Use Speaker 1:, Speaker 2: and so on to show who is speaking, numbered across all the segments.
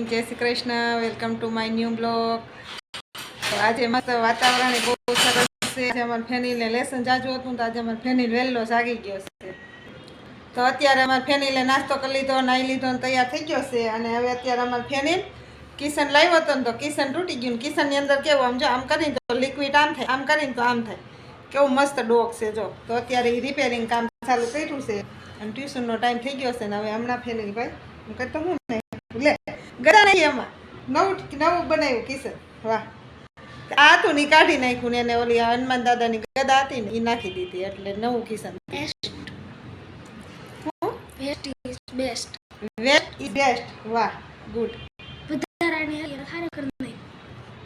Speaker 1: જય Shri Krishna, welcome to my new blog. તો આજે મસ્ત વાતાવરણ બહુ સરસ છે. આજે અમારે ફેનિલને લેસન જાજુ હતું તો આજે અમારે ફેનિલ વહેલો જાગી ગયો છે. તો અત્યારે અમારે ફેનિલે નાસ્તો કરી લીધો, નાહી લીધો અને તૈયાર થઈ ગયો છે. અને હવે અત્યારે અમારે ફેનિલ કિશન લાવ્યો હતો ને તો કિશન તૂટી ગયું. કિશનની અંદર કેવું આમ જો આમ કરીને તો લિક્વિડ આમ થાય, આમ કરીને તો આમ થાય. કેવું મસ્ત ડોગ છે જો. તો અત્યારે એ રિપેરિંગ કામ ચાલુ કર્યું છે અને ટ્યુશનનો ટાઈમ થઈ ગયો છે ને હવે હમણાં ફેનિલ ભાઈ હું કરતો હું ને લે ગળા નહીં એમાં નવું બનાવ્યું કિશન. વાહ, આ તું ની કાઢી નાખ્યું ને એને ઓલી હનુમાન દાદાની ગદા હતી ને એ નાખી દીધી એટલે નવું કિશન. Waste is best. વાહ, ગુડ.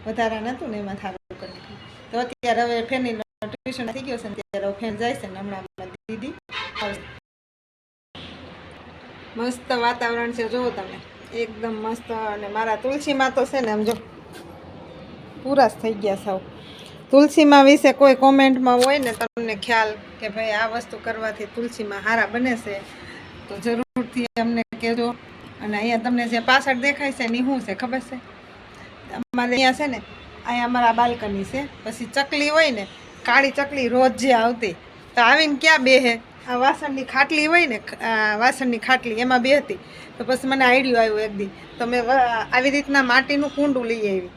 Speaker 1: વધારા નતું ને એમાં સારું કરી નાખ્યું. તો અત્યારે હવે ફેનની ટ્યુશન થઈ ગયો છે ને ત્યારે ફેન જાય છે ને હમણાં દીદી આવશે. મસ્ત વાતાવરણ છે જુઓ તમે, એકદમ મસ્ત. અને મારા તુલસીમાં તો છે ને આમ જો પૂરા જ થઈ ગયા સાવ. તુલસીમાં વિશે કોઈ કોમેન્ટમાં હોય ને તમને ખ્યાલ કે ભાઈ આ વસ્તુ કરવાથી તુલસીમાં હારા બને છે તો જરૂરથી અમને કહેજો. અને અહીંયા તમને જે પાછળ દેખાય છે ને શું છે ખબર છે? અમારે અહીંયા છે ને અહીંયા અમારા બાલ્કની છે. પછી ચકલી હોય ને, કાળી ચકલી રોજ જે આવતી તો આવીને ક્યાં બેહે? આ વાસણની ખાટલી હોય ને, વાસણની ખાટલી એમાં બેહતી. તો પછી મને આઈડિયો આવ્યો એક દી તો મેં આવી રીતના માટીનું કુંડું લઈ આવી.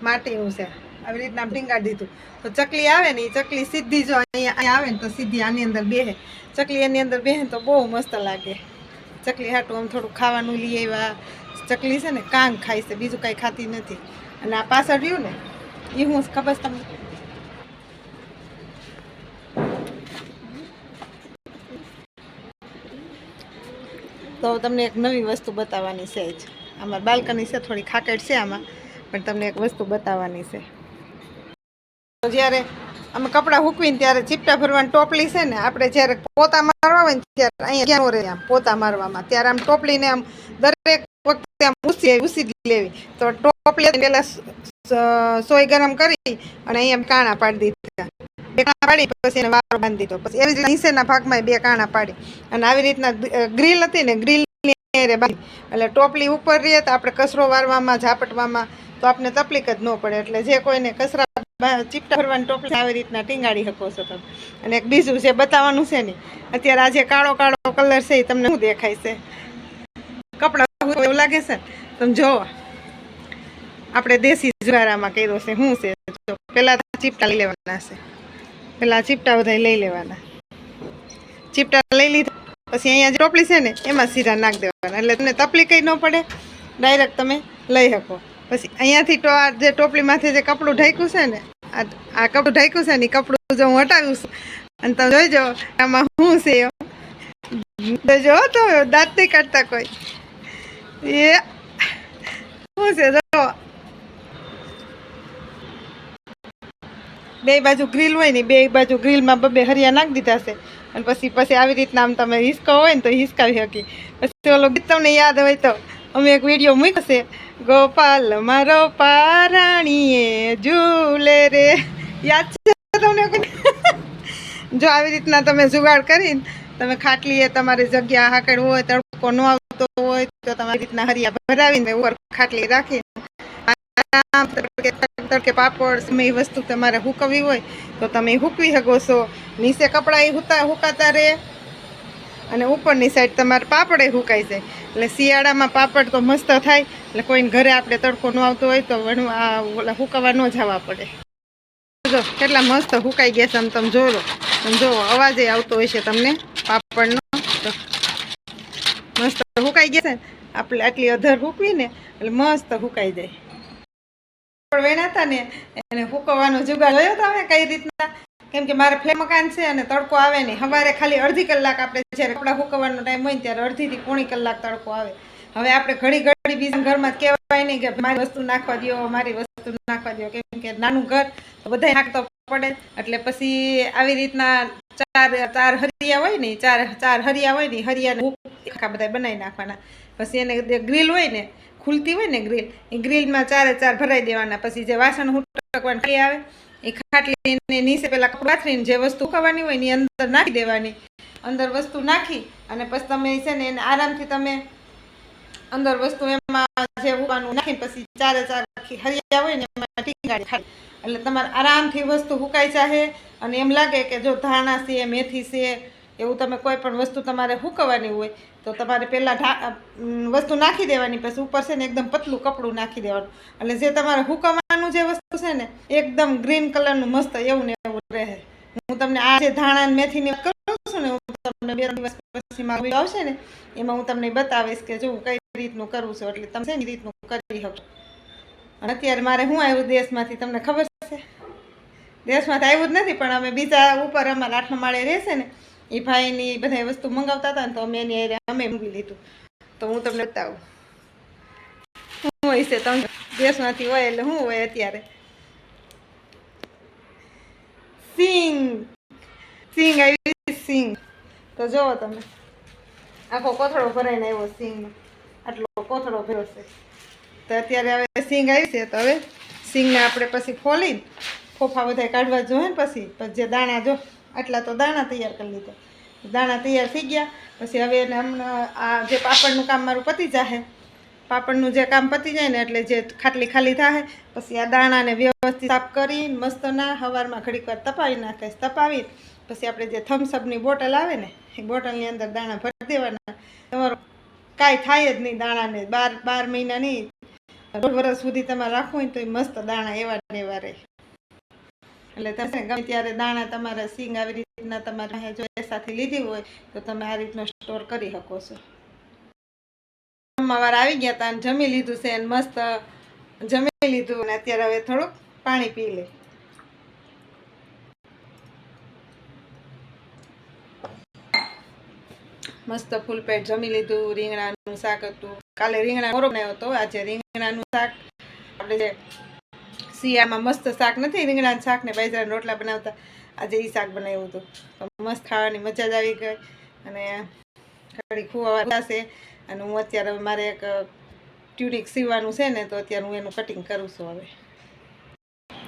Speaker 1: માટીનું છે, આવી રીતના ભીંગાડી દીધું તો ચકલી આવે ને એ ચકલી સીધી જો અહીંયા આવે ને તો સીધી આની અંદર બેહે. ચકલી એની અંદર બેહે તો બહુ મસ્ત લાગે. ચકલી હાટું આમ થોડું ખાવાનું લઈ આવ્યા. ચકલી છે ને કાંગ ખાય છે, બીજું કાંઈ ખાતી નથી. અને આ પાછળ રહ્યું ને એ હું ખબર તમને તો તમને એક નવી વસ્તુ બતાવવાની છે જ. અમારી બાલ્કની છે, થોડી ખાકડ છે આમાં, પણ તમને એક વસ્તુ બતાવવાની છે. તો જ્યારે અમે કપડાં હૂકવીને ત્યારે ચીપટા ભરવાની ટોપલી છે ને, આપણે જ્યારે પોતા મારવા હોય ને ત્યારે અહીંયા ક્યાં રહે આમ પોતા મારવામાં ત્યારે આમ ટોપલીને આમ દરેક વખતે આમ ઉસી લેવી. તો ટોપલી પહેલાં સોય ગરમ કરી અને અહીંયા કાણા પાડી દીધા. બે કાણા પાડી પછી એને વારો બાંધી દીધો. પછી એવી રીતે નીચેના ભાગમાં બે કાણા પાડી અને આવી રીતના ગ્રીલ હતી ને ગ્રીલની બાંધી એટલે ટોપલી ઉપર રહીએ તો આપણે કચરો વારવામાં ઝાપટવામાં તો આપણે તકલીફ જ ન પડે. એટલે જે કોઈને કચરા ચીપટા ભરવાની ટોપલી આવી રીતના ટીંગાડી શકો છો તમે. અને એક બીજું જે બતાવવાનું છે ને, અત્યારે આજે કાળો કાળો કલર છે એ તમને શું દેખાય છે? કપડાં એવું લાગે છે ને તમે જોવો. આપણે દેશી જુગારામાં કર્યો છે. શું છે જો, પહેલાં ચીપટા લઈ લેવાના છે. પહેલાં ચીપટા બધા લઈ લેવાના. ચીપટા લઈ લીધા પછી અહીંયા જે ટોપલી છે ને એમાં સીધા નાખી દેવાના એટલે તમને તકલીફ કંઈ ન પડે, ડાયરેક્ટ તમે લઈ શકો. પછી અહીંયાથી જે ટોપલીમાંથી જે કપડું ઢાંક્યું છે ને, આ કપડું ઢાંક્યું છે ને એ કપડું જો હું હટાવ્યું છું અને તમે જોઈજો આમાં શું છે જો. તો દાંત નહીં કાઢતા કોઈ. એ શું છે જો, બે બાજુ ગ્રીલ હોય ને, બે બાજુ ગ્રીલમાં બબે હરિયા નાખી દીધા છે. અને પછી આવી રીતના આમ તમે હિસકો હોય ને તો હિસકાવી શકી. પછી ઓલો ગીત તમને યાદ હોય તો અમે એક વિડીયો મૂક્યો છે, ગોપાલ મારો પારાણીએ ઝૂલે રે, યાદ છે તમને? જો આવી રીતના તમે જુગાડ કરીને તમે ખાટલીએ તમારી જગ્યા હાકડ હોય, તડકો ન આવતો હોય તો તમારી રીતના હરિયા ભરાવીને ઉપર ખાટલી રાખીને તડકે પાપડ એ વસ્તુ તમારે હૂકવવી હોય તો તમે હૂકવી શકો છો. નીચે કપડાં હુકાતા રહે અને ઉપરની સાઈડ તમારે પાપડે હુકાઈ જાય. એટલે શિયાળામાં પાપડ તો મસ્ત થાય. એટલે કોઈને ઘરે આપણે તડકો ન આવતો હોય તો ઓલા હુકવવા ન જવા પડે. જો કેટલા મસ્ત હુકાઈ ગયા છે આમ તમે જોવો. તમે જોવો અવાજે આવતો હોય છે તમને પાપડનો. મસ્ત હુકાઈ ગયા છે ને, આપણે આટલી અધર હૂકવી ને એટલે મસ્ત હુકાઈ જાય. વેણા હતા ને એને હુકવવાનો જુગાડ જોયો તમે કઈ રીતના? કેમ કે મારે ફ્લેટ મકાન છે અને તડકો આવે નહીં. સવારે ખાલી અડધી કલાક આપણે જ્યારે કપડાં હુકવવાનો ટાઈમ હોય ને ત્યારે અડધીથી પોણી કલાક તડકો આવે. હવે આપણે ઘડી બીજા ઘરમાં કહેવાય નહીં કે મારી વસ્તુ નાખવા દો, મારી વસ્તુ નાખવા દો. કેમ કે નાનું ઘર તો બધા નાખતો પડે. એટલે પછી આવી રીતના ચાર હરિયા હોય ને, ચાર હરિયા હોય ને, હરિયાને આખા બધા બનાવી નાખવાના. પછી એને ગ્રીલ હોય ને, ખુલતી હોય ને ગ્રીલ, એ ગ્રીલમાં ચારે ચાર ભરાઈ દેવાના. પછી જે વાસણ હુકવવાની આવે એ ખાટલીને નીચે પેલા કપડાં પાથરીને જે વસ્તુ ખાવાની હોય એની અંદર નાખી દેવાની. અંદર વસ્તુ નાખી અને પછી તમે છે ને એને આરામથી તમે અંદર વસ્તુ એમાં જે ઉવાનું નાખીને પછી ચારે ચાર હરિયા હોય ને એમાં ટીંગાડી ખાલી એટલે તમારે આરામથી વસ્તુ હુકાઈ જાહે. અને એમ લાગે કે જો ધાણા છે, મેથી છે, એવું તમે કોઈ પણ વસ્તુ તમારે હુકવવાની હોય તો તમારે પહેલાં વસ્તુ નાખી દેવાની, પછી ઉપર છે ને એકદમ પતલું કપડું નાખી દેવાનું. એટલે જે તમારે હુકવવાનું જે વસ્તુ છે ને એકદમ ગ્રીન કલરનું મસ્ત એવું ને એવું રહે. હું તમને આ જે ધાણા મેથીની વાત કરું છું ને, હું તમને 2 દિવસ પછી મારું આવશે ને એમાં હું તમને બતાવીશ કે જો હું કઈ રીતનું કરું છું, એટલે તમે કઈ રીતનું કરી શકશો. અને અત્યારે મારે શું આવ્યું દેશમાંથી તમને ખબર છે? દેશમાંથી આવ્યું જ નથી, પણ અમે બીજા ઉપર અમારા 8મા માળે રહેશે ને એ ભાઈની બધા વસ્તુ મંગાવતા હતા ને તો અમે એની અમે મૂકી લીધું. તો હું તમને બતાવું શું હોય છે. તમે દેશમાંથી હોય એટલે શું હોય અત્યારે સિંગ આવી સિંગ. તો જોવો તમે આખો કોથળો ભરાઈને આવ્યો સિંગનો, આટલો કોથળો ભર્યો છે. તો અત્યારે હવે સિંગ આવી છે તો હવે સિંગને આપણે પછી ફોલી ફોફા બધા કાઢવા જોઈએ ને પછી જે દાણા જો આટલા તો દાણા તૈયાર કરી લીધા. દાણા તૈયાર થઈ ગયા પછી હવે એને હમણાં આ જે પાપડનું કામ મારું પતી જાય, પાપડનું જે કામ પતી જાય ને એટલે જે ખાટલી ખાલી થાય પછી આ દાણાને વ્યવસ્થિત સાફ કરીને મસ્તના સવારમાં ઘડીક વાર તપાવી નાખે. તપાવી પછી આપણે જે થમ્સઅપની બોટલ આવે ને એ બોટલની અંદર દાણા ભરી દેવાના. તમારું કાંઈ થાય જ નહીં દાણાને. 12 મહિના નહીં, 1.5 વર્ષ સુધી તમારે રાખવું હોય તો એ મસ્ત દાણા એવા ને એવા રહે. એટલે તમે ગમે ત્યારે દાણા તમારા સિંગ આવી રીતના તમારે જો સાથે લીધી હોય તો તમે આ રીતનો સ્ટોર કરી શકો છો. જમવાવાળા આવી ગયા હતા અને જમી લીધું છે અને મસ્ત જમી લીધું અને અત્યારે હવે થોડુંક પાણી પી લે. મસ્ત ફૂલ પેટ જમી લીધું. રીંગણાનું શાક હતું, કાલે રીંગણા મોરો બનાવ્યો હતો, આજે રીંગણાનું શાક. આપણે જે શિયાળામાં મસ્ત શાક નથી રીંગણાનું શાક ને બાજરાના રોટલા બનાવતા, આજે એ શાક બનાવ્યું હતું. તો મસ્ત ખાવાની મજા જ આવી ગઈ. અને ઘડી ખુવાવા છે અને હું અત્યારે મારે એક ટ્યુનિક સીવવાનું છે ને તો અત્યારે હું એનું કટિંગ કરું છું. હવે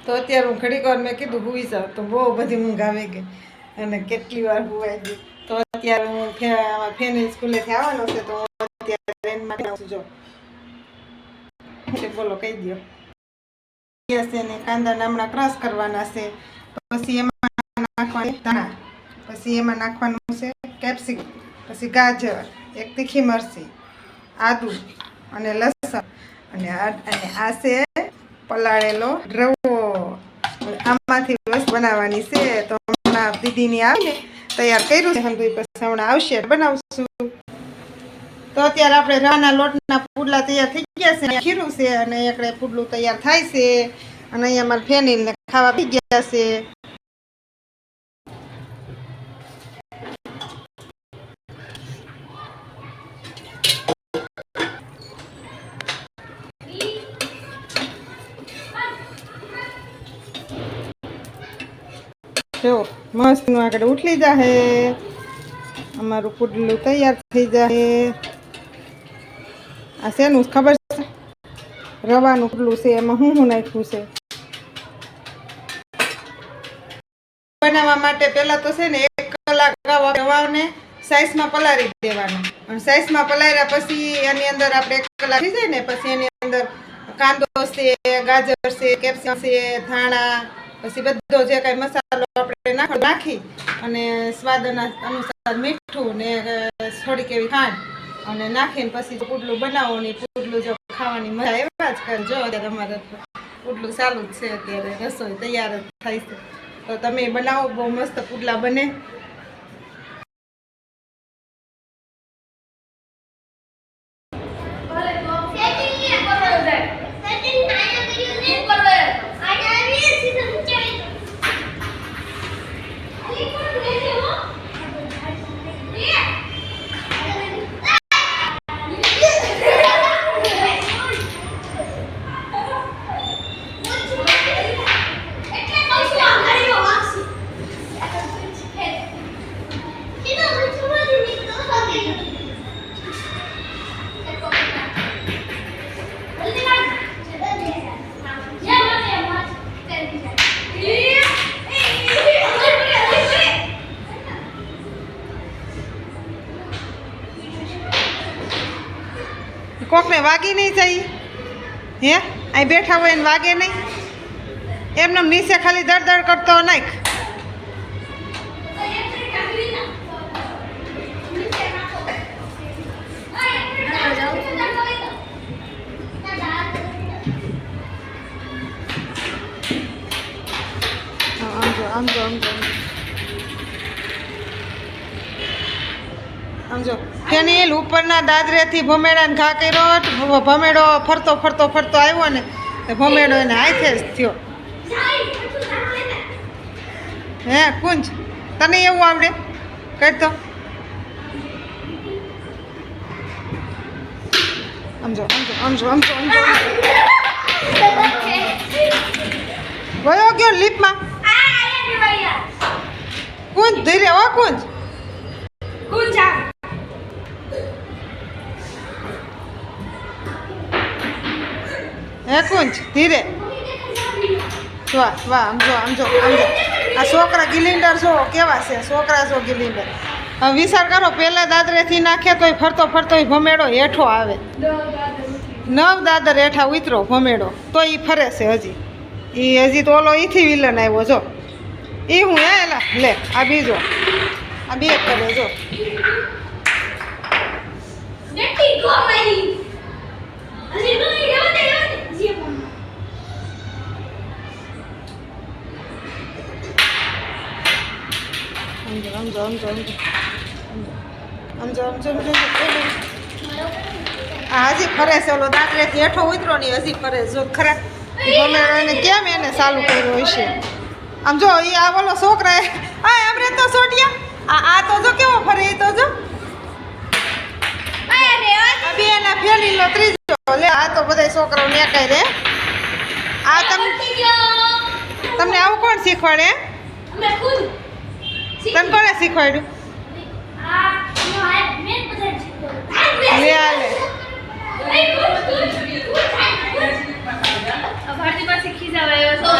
Speaker 1: તો અત્યારે હું ઘડીક વાર મેં કીધું હુઈ જાઉં તો બહુ બધી ઊંઘ આવી ગઈ અને કેટલી વાર હુવાઈ ગઈ. તો અત્યારે હું ફેન સ્કૂલેથી આવવાનો છે તો હું અત્યારે ટ્રેનમાં આવું છું. જો બોલો કહી દો. છે ને કાંદા હમણાં ક્રશ કરવાના છે, પછી એમાં નાખવાના ધાણા, પછી એમાં નાખવાનું છે કેપ્સિકમ, પછી ગાજર, એક તીખી મરચી, આદુ અને લસણ અને આ છે પલાળેલો રવો. આમાંથી વસ્તુ બનાવવાની છે. તો હમણાં દીદીની આવે ને તૈયાર કર્યું છે પછી હમણાં આવશે બનાવશું. તો અત્યારે આપણે રવાના લોટના પુડલા તૈયાર થઈ ગયા છે, ખીરું છે અને એક પુડલું તૈયાર થાય છે અને અહીંયા મારા ફેનિલને ખાવા પી ગયા છે. જો મસ્ત નું આગળ ઉઠલી જાહે, અમારું પુડલું તૈયાર થઈ જાય. આ શેનું ખબર છે? રવાનું પુડલું છે. એમાં હું નાખ્યું છે બનાવવા માટે. પહેલા તો છે ને 1 કલાક રવાને સાઈઝમાં પલાળી દેવાનો અને સાઈઝમાં પલાળ્યા પછી એની અંદર આપણે 1 કલાક થઈ જાય ને પછી એની અંદર કાંદો છે, ગાજર છે, કેપ્સિકમ છે, ધાણા, પછી બધો જે કાંઈ મસાલો આપણે નાખી અને સ્વાદ અનુસાર મીઠું ને થોડીક એવી ખાંડ અને નાખીને પછી પુડલું બનાવો ને પુડલું જો ખાવાની મજા એવા જ કરે. જો અત્યારે અમારે પુડલું ચાલુ જ છે, અત્યારે રસોઈ તૈયાર જ થાય છે. તો તમે બનાવો, બહુ મસ્ત પુડલા બને. કોકને વાગી નહીં જાય હે અહીં બેઠા હોય ને વાગે નહીં એમને નીચે ખાલી દડ કરતો નાખ સમજો ફેનિલ ઉપરના દાદરેથી ભમેડાને ઘા કર્યો ભમેડો ફરતો આવ્યો ને તો ભમેડો એને હાથે જ થયો હે કુંજ તને એવું આવડે કરતો સમજો ગયો ગયો લીપમાં કુંજ ધીરે હો કુંજ હે કુંજ ધીરે વાહ સમજો આ છોકરા ગિલિન્ડર છો કેવા છે છોકરા છો ગિલિન્ડર હવે વિચાર કરો પહેલાં દાદરેથી નાખે તોય ફરતો ભમેડો હેઠો આવે 9 દાદર હેઠા ઉતરો ભમેડો તો એ ફરે છે હજી તો ઓલો ઈથી વિલન આવ્યો જો એ હું એલા લે આ બીજો આ બે કરે જો હજી ફરે છે ઓલો દાદરેથી હેઠો ઉતરો ને હજી ફરે જો ખરા એને કેમ એને ચાલુ કર્યો હશે આમ જો એ આ બોલો છોકરા આમરે તો સોટિયા આ તો જો કેવો ફરે એ તો જો બે એના ફેલી લો ત્રીજો લે આ તો બધા છોકરાઓ નેકાય રે આ તમને આવું કોણ શીખવાડે તને કોણે શીખવાડ્યું લે લે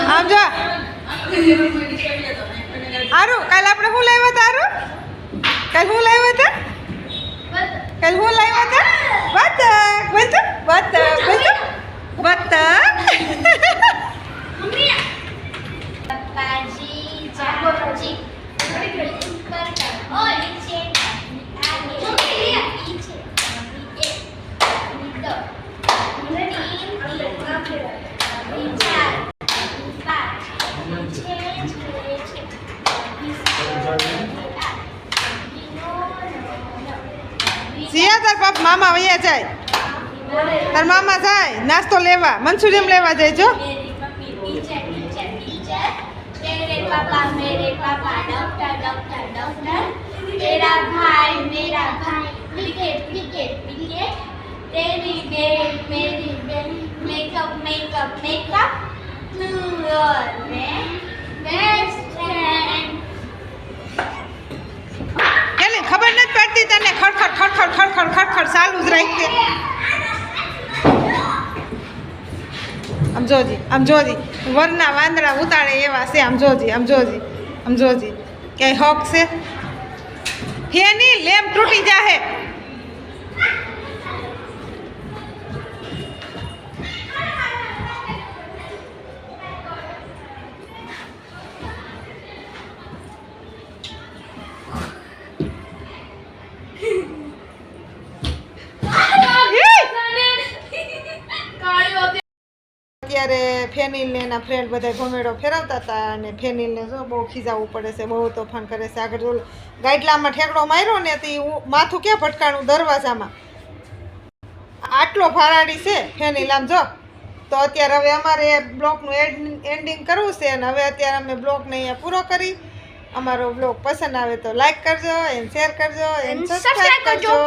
Speaker 1: આમ જો આરું કાલ આપણે શું લાવ્યા હતા આરું કાલ શું લાવ્યા હતા બતક સિયા તાર બાપ મામા વૈયા જાય તાર મામા જાય નાસ્તો લેવા મંચુરિયમ લેવા જાય જો
Speaker 2: मेरा भाई क्रिकेट क्रिकेट क्रिकेट तेरी बेल मेरी बेल मेकअप मेकअप मेकअप तू और मैं बेस्ट फ्रेंड
Speaker 1: એને ખબર નથી પડતી તને ખડખડ ચાલુ જ રાખી આમ જોજી વરના વાંદરા ઉતારે એવા છે આમ જોજી ક્યાંય હક છે ફેની લેમ્પ તૂટી જાહે અત્યારે ફેનિલને એના ફ્રેન્ડ બધા ભમેડો ફેરવતા હતા અને ફેનિલને જો બહુ ખીજાવવું પડે છે બહુ તોફાન કરે છે આગળ જો ગાઈડલામાં ઠેકડો માર્યો ને તે માથું ક્યાં ભટકાણું દરવાજામાં આટલો ફારાડી છે ફેનિલ આમ જો તો અત્યારે હવે અમારે બ્લોગનું એન્ડિંગ કરવું છે અને હવે અત્યારે અમે બ્લોગને અહીંયા પૂરો કરી અમારો બ્લોગ પસંદ આવે તો લાઈક કરજો એન્ડ શેર કરજો એન્ડ સબસ્ક્રાઈબ કરજો